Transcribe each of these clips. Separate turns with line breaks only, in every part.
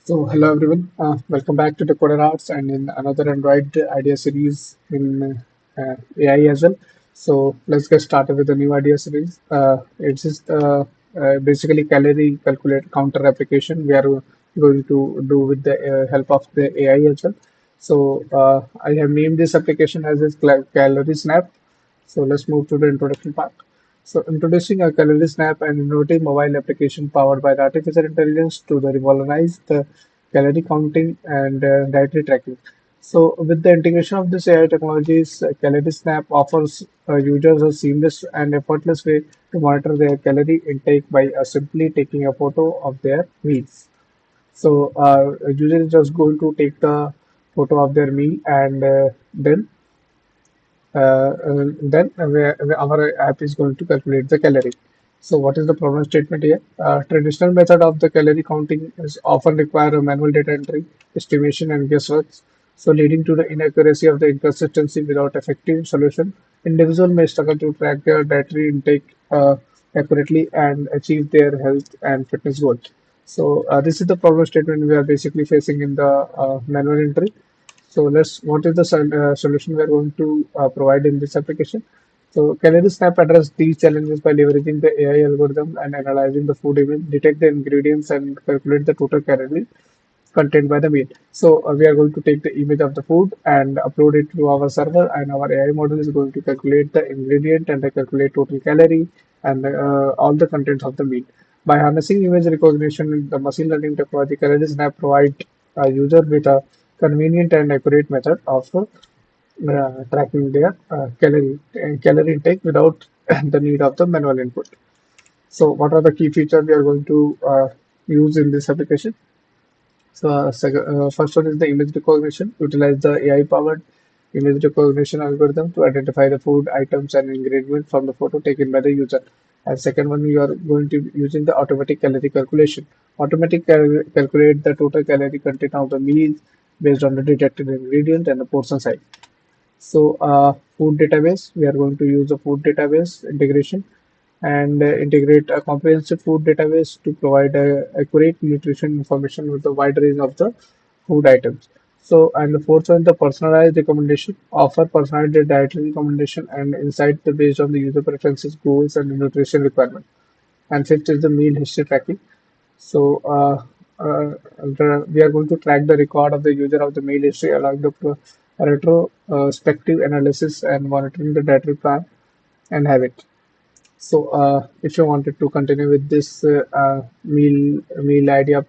Hello everyone, welcome back to the Codersarts and in another Android idea series in AI as well. Let's get started with the new idea series. It's just basically calorie calculate counter application we are going to do with the help of the AI as well. I have named this application as this calorieSnap. So let's move to the introduction part. Introducing a calorieSnap, an innovative mobile application powered by the artificial intelligence to revolutionize the calorie counting and dietary tracking. With the integration of this AI technologies, calorieSnap offers users a seamless and effortless way to monitor their calorie intake by simply taking a photo of their meals. A user is just going to take the photo of their meal and our app is going to calculate the calorie. So what is the problem statement here? Traditional method of the calorie counting is often require a manual data entry, estimation, and guesswork, so leading to the inaccuracy of the inconsistency without effective solution. Individual may struggle to track their dietary intake accurately and achieve their health and fitness goals. This is the problem statement we are basically facing in the manual entry. What is the solution we are going to provide in this application? CalorieSnap address these challenges by leveraging the AI algorithm and analyzing the food image, detect the ingredients, and calculate the total calorie contained by the meal. We are going to take the image of the food and upload it to our server, and our AI model is going to calculate the ingredient and calculate total calorie and all the contents of the meal. By harnessing image recognition, the machine learning technology, CalorieSnap provide a user with a convenient and accurate method of tracking their calorie intake without the need of the manual input. So, what are the key features we are going to use in this application? First one is the image recognition. Utilize the AI-powered image recognition algorithm to identify the food items and ingredients from the photo taken by the user. And second one, you are going to be using the automatic calorie calculation. Calculate the total calorie content of the meal based on the detected ingredient and the portion size. Food database, we are going to use the food database integration and integrate a comprehensive food database to provide accurate nutrition information with a wide range of the food items. And the fourth one, the personalized recommendation, offer personalized dietary recommendation and insight based on the user preferences, goals, and nutrition requirement. And fifth is the meal history tracking. So we are going to track the record of the user of the meal history, allowing the retrospective analysis and monitoring the dietary plan and habit. If you wanted to continue with this meal idea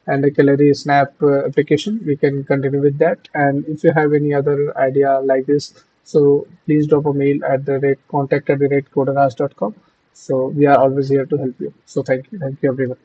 and the calorie snap application, we can continue with that. And if you have any other idea like this, so please drop a mail at the rate contact at the rate coderas.com. So we are always here to help you. So thank you everyone.